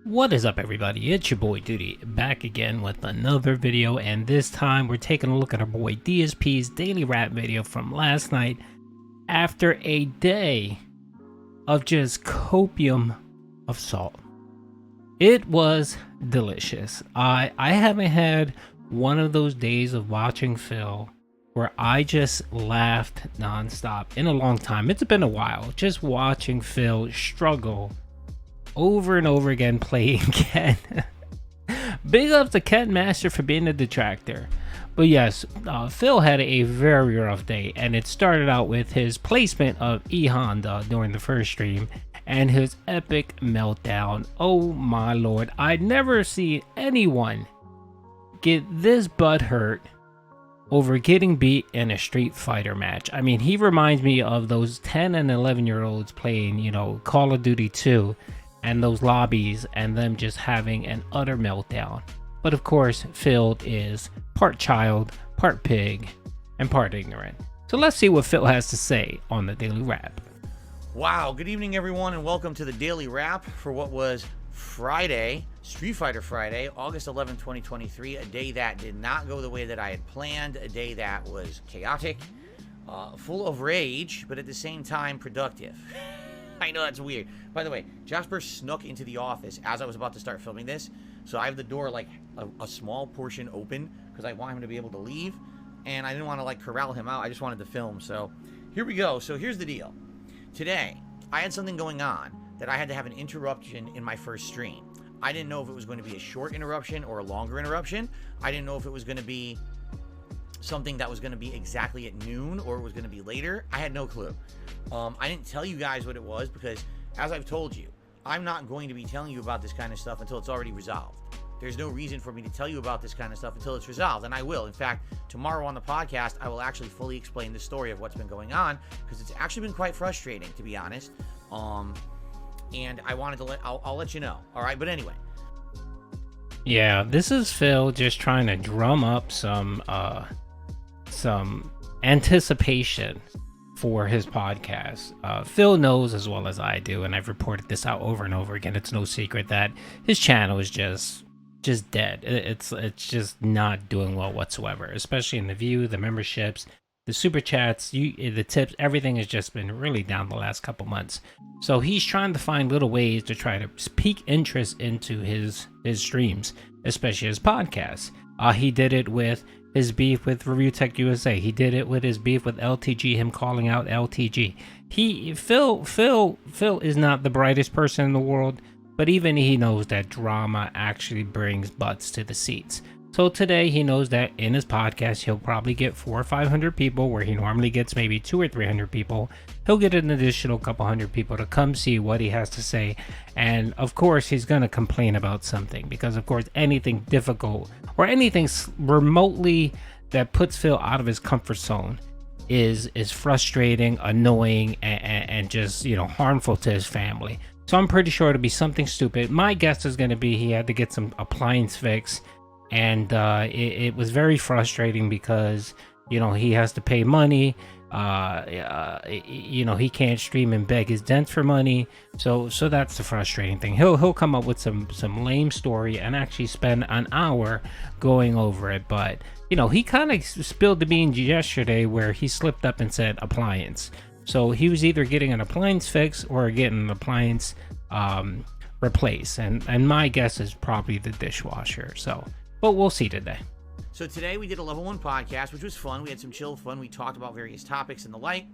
What is up, everybody? It's your boy Duty back again with another video, and this time we're taking a look at our boy DSP's daily rap video from last night after a day of just copium of salt. It was delicious. I haven't had one of those days of watching Phil where I just laughed nonstop in a long time. It's been a while just watching Phil struggle over and over again playing Ken. Big up to Ken Master for being a detractor. But yes, Phil had a very rough day, and it started out with his placement of E Honda during the first stream and his epic meltdown. Oh my lord, I'd never seen anyone get this butthurt over getting beat in a Street Fighter match. I mean, he reminds me of those 10 and 11-year-olds playing, Call of Duty 2 and those lobbies and them just having an utter meltdown. But of course, Phil is part child, part pig, and part ignorant. So let's see what Phil has to say on the Daily Wrap. Wow, good evening everyone, and welcome to the Daily Wrap for what was Friday, Street Fighter Friday, August 11, 2023, a day that did not go the way that I had planned, a day that was chaotic, full of rage, but at the same time productive. I know that's weird. By the way, Jasper snuck into the office as I was about to start filming this, so I have the door like a small portion open because I want him to be able to leave, and I didn't want to like corral him out. I just wanted to film. So here we go. So here's the deal. Today, I had something going on that I had to have an interruption in my first stream. I didn't know if it was going to be a short interruption or a longer interruption. I didn't know if it was going to be something that was going to be exactly at noon or it was going to be later. I had no clue. I didn't tell you guys what it was because, as I've told you, I'm not going to be telling you about this kind of stuff until it's already resolved. There's no reason for me to tell you about this kind of stuff until it's resolved, and I will. In fact, tomorrow on the podcast, I will actually fully explain the story of what's been going on because it's actually been quite frustrating, to be honest. And I wanted to I'll let you know. All right, but anyway. Yeah, this is Phil just trying to drum up some anticipation for his podcast. Phil knows as well as I do, and I've reported this out over and over again. It's no secret that his channel is just dead. It's just not doing well whatsoever, especially in the view, the memberships, the super chats, the tips. Everything has just been really down the last couple months. So he's trying to find little ways to try to pique interest into his streams, especially his podcasts. He did it with his beef with Review Tech USA. He did it with his beef with LTG, him calling out LTG. Phil is not the brightest person in the world, but even he knows that drama actually brings butts to the seats. So today he knows that in his podcast he'll probably get 400 or 500 people where he normally gets maybe 200 or 300 people. He'll get an additional couple hundred people to come see what he has to say, and of course he's going to complain about something, because of course anything difficult or anything remotely that puts Phil out of his comfort zone is frustrating, annoying, and just harmful to his family. So I'm pretty sure it'll be something stupid. My guess is going to be he had to get some appliance fix. And it was very frustrating because he has to pay money. He can't stream and beg his dents for money. So that's the frustrating thing. He'll come up with some lame story and actually spend an hour going over it. But he kind of spilled the beans yesterday where he slipped up and said appliance. So he was either getting an appliance fix or getting an appliance replaced. And my guess is probably the dishwasher. But we'll see today. So today we did a level 1 podcast, which was fun. We had some chill fun. We talked about various topics and the like.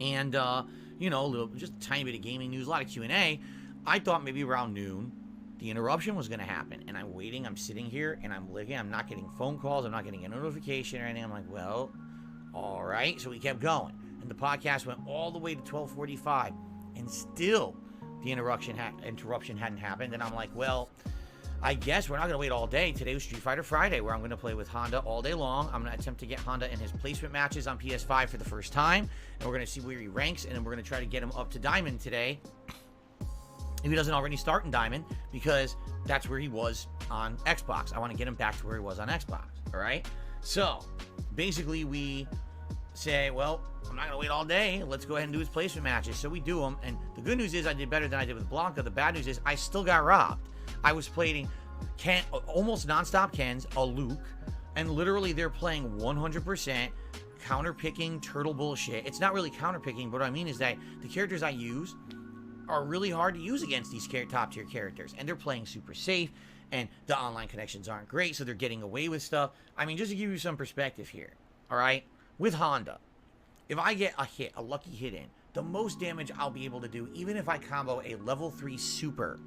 And, just a tiny bit of gaming news, a lot of Q&A. I thought maybe around noon, the interruption was going to happen. And I'm waiting. I'm sitting here, and I'm looking. I'm not getting phone calls. I'm not getting a notification or anything. I'm like, well, all right. So we kept going. And the podcast went all the way to 12:45. And still, the interruption hadn't happened. And I'm like, well, I guess we're not going to wait all day. Today was Street Fighter Friday, where I'm going to play with Honda all day long. I'm going to attempt to get Honda in his placement matches on PS5 for the first time. And we're going to see where he ranks, and then we're going to try to get him up to Diamond today, if he doesn't already start in Diamond, because that's where he was on Xbox. I want to get him back to where he was on Xbox, all right? So, basically, we say, well, I'm not going to wait all day. Let's go ahead and do his placement matches. So we do them. And the good news is I did better than I did with Blanca. The bad news is I still got robbed. I was playing almost nonstop Kens, a Luke, and literally they're playing 100% counter-picking turtle bullshit. It's not really counter-picking, but what I mean is that the characters I use are really hard to use against these top-tier characters. And they're playing super safe, and the online connections aren't great, so they're getting away with stuff. I mean, just to give you some perspective here, all right? With Honda, if I get a lucky hit in, the most damage I'll be able to do, even if I combo a level 3 super,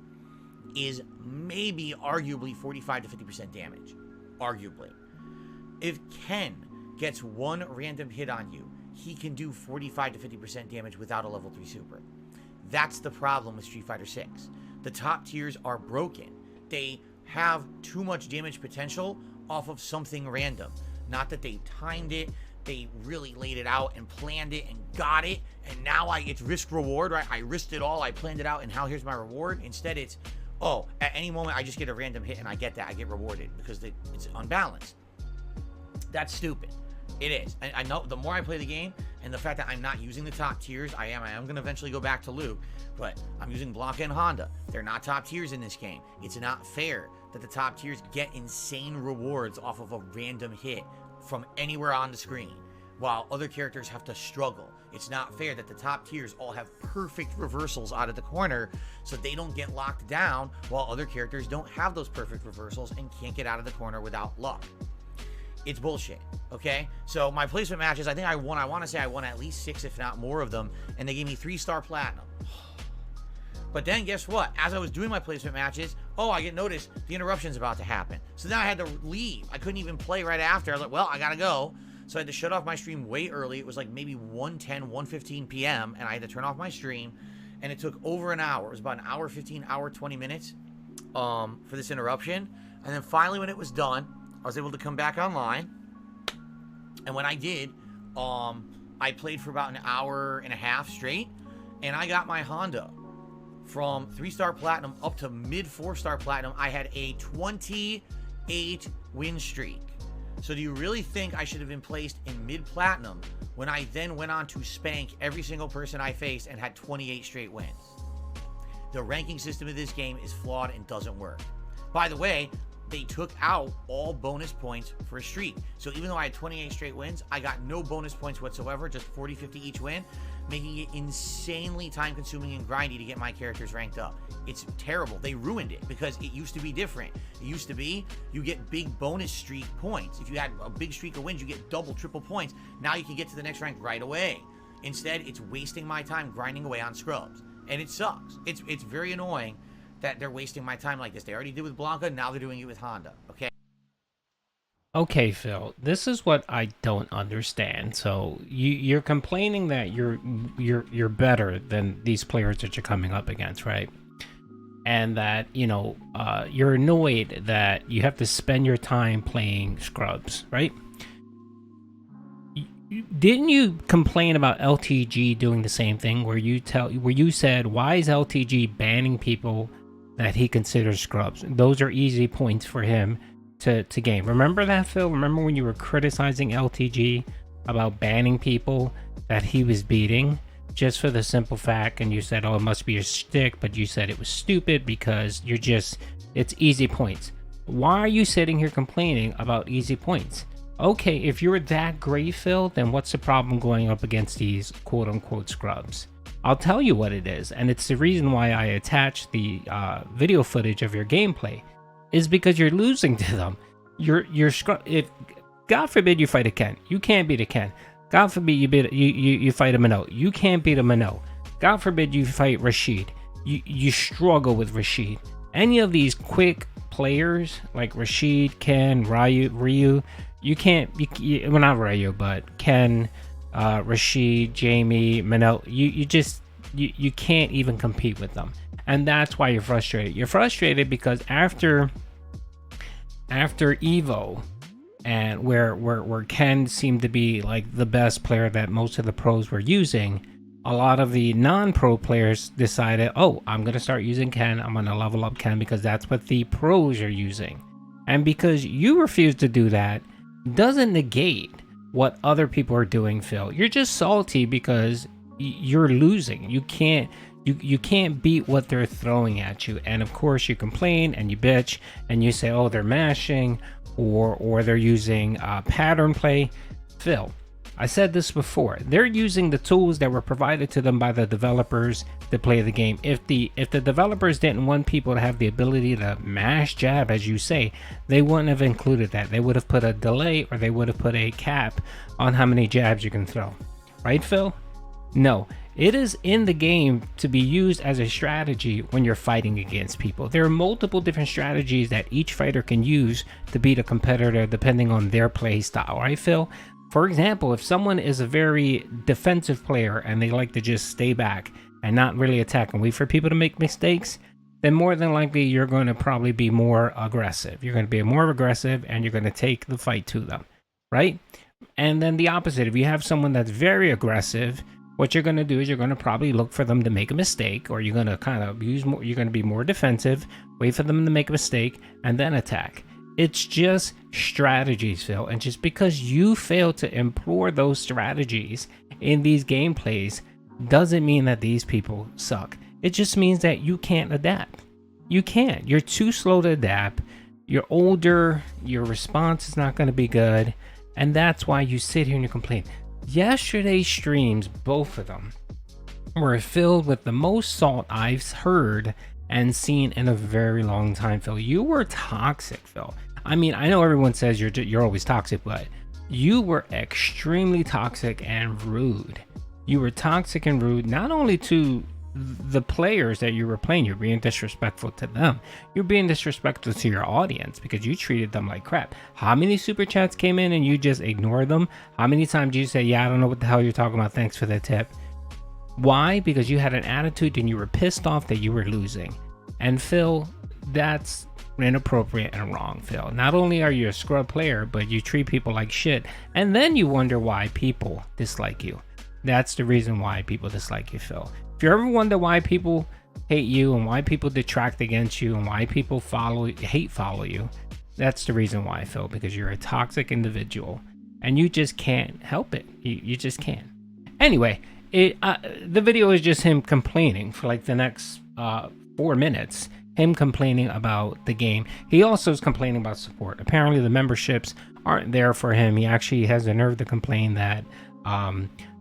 is maybe arguably 45 to 50% damage. Arguably. If Ken gets one random hit on you, he can do 45 to 50% damage without a level 3 super. That's the problem with Street Fighter 6. The top tiers are broken. They have too much damage potential off of something random. Not that they timed it, they really laid it out and planned it and got it, and now it's risk reward, right? I risked it all, I planned it out, and now here's my reward. Instead it's, oh, at any moment I just get a random hit and I get that, I get rewarded because it's unbalanced. That's stupid. It is. I know the more I play the game, and the fact that I'm not using the top tiers, I am going to eventually go back to Luke, but I'm using Blanca and Honda. They're not top tiers in this game. It's not fair that the top tiers get insane rewards off of a random hit from anywhere on the screen, while other characters have to struggle. It's not fair that the top tiers all have perfect reversals out of the corner, so they don't get locked down, while other characters don't have those perfect reversals and can't get out of the corner without luck. It's bullshit, okay? So my placement matches, I think I want to say I won at least 6, if not more of them, and they gave me 3-star platinum. But then guess what? As I was doing my placement matches, I get noticed the interruption's about to happen. So then I had to leave. I couldn't even play right after. I was like, well, I gotta go. So I had to shut off my stream way early. It was like maybe 1:10, 1:15 p.m. and I had to turn off my stream. And it took over an hour. It was about an hour 15, hour 20 minutes for this interruption. And then finally when it was done, I was able to come back online, and when I did, I played for about an hour and a half straight, and I got my Honda from 3-star platinum up to mid 4-star platinum. I had a 28 win streak. So do you really think I should have been placed in mid platinum when I then went on to spank every single person I faced and had 28 straight wins? The ranking system of this game is flawed and doesn't work. By the way, they took out all bonus points for a streak. So even though I had 28 straight wins, I got no bonus points whatsoever, just 40, 50 each win, making it insanely time-consuming and grindy to get my characters ranked up. It's terrible. They ruined it because it used to be different. It used to be you get big bonus streak points. If you had a big streak of wins, you get double, triple points. Now you can get to the next rank right away. Instead, it's wasting my time grinding away on scrubs. And it sucks. It's very annoying that they're wasting my time like this. They already did with Blanca, now they're doing it with Honda, okay? Okay, Phil, this is what I don't understand. So you're complaining that you're better than these players that you're coming up against, right? And that, you're annoyed that you have to spend your time playing scrubs, right? Didn't you complain about LTG doing the same thing where you said, why is LTG banning people that he considers scrubs? Those are easy points for him to game. Remember that, Phil? Remember when you were criticizing LTG about banning people that he was beating just for the simple fact, and you said, oh, it must be a shtick, but you said it was stupid because it's easy points. Why are you sitting here complaining about easy points? Okay, if you're that great, Phil, then what's the problem going up against these quote-unquote scrubs? I'll tell you what it is, and it's the reason why I attached the video footage of your gameplay, is because you're losing to them. If God forbid you fight a Ken, you can't beat a Ken. God forbid you fight a Minot, you can't beat a Minot. God forbid you fight Rashid, you struggle with Rashid. Any of these quick players like Rashid, Ken, Ryu, you can't. Well, not Ryu, but Ken. Rashid, Jamie, Minot, you can't even compete with them, and that's why you're frustrated. You're frustrated because after Evo, and where Ken seemed to be like the best player that most of the pros were using, a lot of the non-pro players decided, oh, I'm gonna start using Ken. I'm gonna level up Ken because that's what the pros are using, and because you refuse to do that, doesn't negate what other people are doing, Phil. You're just salty because you're losing. You can't beat what they're throwing at you. And of course you complain and you bitch and you say, oh, they're mashing or they're using pattern play. Phil, I said this before. They're using the tools that were provided to them by the developers to play the game. If the developers didn't want people to have the ability to mash jab, as you say, they wouldn't have included that. They would have put a delay, or they would have put a cap on how many jabs you can throw. Right, Phil? No. It is in the game to be used as a strategy when you're fighting against people. There are multiple different strategies that each fighter can use to beat a competitor depending on their play style, right, Phil? For example, if someone is a very defensive player and they like to just stay back and not really attack and wait for people to make mistakes, then more than likely you're going to probably be more aggressive. You're going to be more aggressive and you're going to take the fight to them, right? And then the opposite, if you have someone that's very aggressive, what you're going to do is you're going to probably look for them to make a mistake, or you're going to kind of use more, you're going to be more defensive, wait for them to make a mistake, and then attack. It's just strategies, Phil. And just because you fail to employ those strategies in these gameplays doesn't mean that these people suck. It just means that you can't adapt. You can't. You're too slow to adapt. You're older. Your response is not going to be good. And that's why you sit here and you complain. Yesterday's streams, both of them, were filled with the most salt I've heard and seen in a very long time, Phil. You were toxic, Phil. I mean, I know everyone says you're always toxic, but you were extremely toxic and rude. You were toxic and rude, not only to the players that you were playing, you're being disrespectful to them. You're being disrespectful to your audience because you treated them like crap. How many super chats came in and you just ignored them? How many times did you say, yeah, I don't know what the hell you're talking about, thanks for the tip? Why? Because you had an attitude and you were pissed off that you were losing. And Phil, that's inappropriate and wrong, Phil. Not only are you a scrub player, but you treat people like shit, and then you wonder why people dislike you. That's the reason why people dislike you, Phil. If you ever wonder why people hate you and why people detract against you and why people follow you, that's the reason why, Phil, because you're a toxic individual and you just can't help it. You just can't. Anyway, the video is just him complaining for like the next 4 minutes. Him complaining about the game. He also is complaining about support. Apparently the memberships aren't there for him. He actually has the nerve to complain that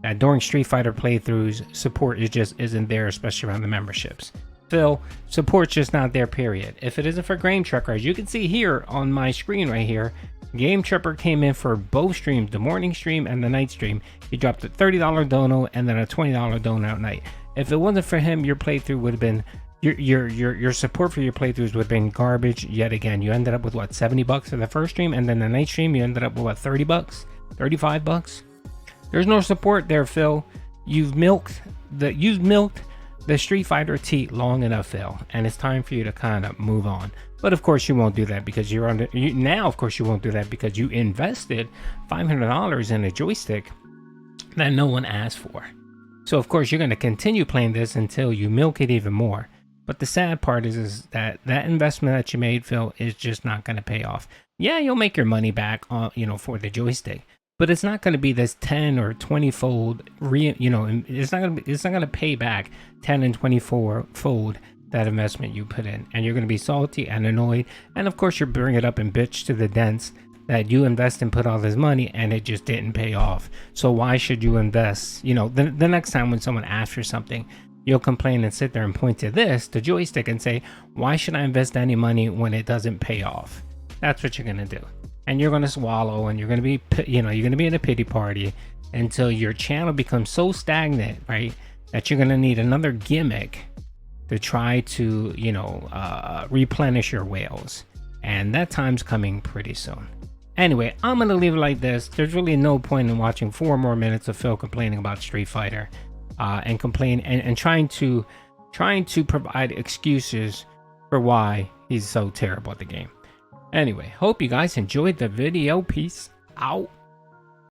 that during Street Fighter playthroughs, support just isn't there, especially around the memberships. Phil, support's just not there, period. If it isn't for Game Trucker, as you can see here on my screen right here, Game Trucker came in for both streams, the morning stream and the night stream. He dropped a $30 dono and then a $20 dono at night. If it wasn't for him, your playthrough would have been, your support for your playthroughs would have been garbage yet again. You ended up with what, $70 for the first stream, and then the night stream you ended up with what, $30, $35? There's no support there, Phil. You've milked the Street Fighter teat long enough, Phil, and it's time for you to kind of move on. But of course you won't do that because you won't do that because you invested $500 in a joystick that no one asked for. So of course you're going to continue playing this until you milk it even more. But the sad part is that investment that you made, Phil, is just not going to pay off. Yeah, you'll make your money back on, for the joystick. But it's not going to be this 10 or 20 fold, it's not going to pay back 10 and 24 fold that investment you put in. And you're going to be salty and annoyed. And of course, you're bringing it up and bitch to the dents that you invest and put all this money and it just didn't pay off. So why should you invest? The next time when someone asks for something, you'll complain and sit there and point to the joystick, and say, why should I invest any money when it doesn't pay off? That's what you're going to do. And you're going to swallow, and you're going to be, you're going to be in a pity party until your channel becomes so stagnant, right, that you're going to need another gimmick to try to, replenish your whales. And that time's coming pretty soon. Anyway, I'm going to leave it like this. There's really no point in watching 4 more minutes of Phil complaining about Street Fighter and trying to provide excuses for why he's so terrible at the game. Anyway, hope you guys enjoyed the video. Peace out.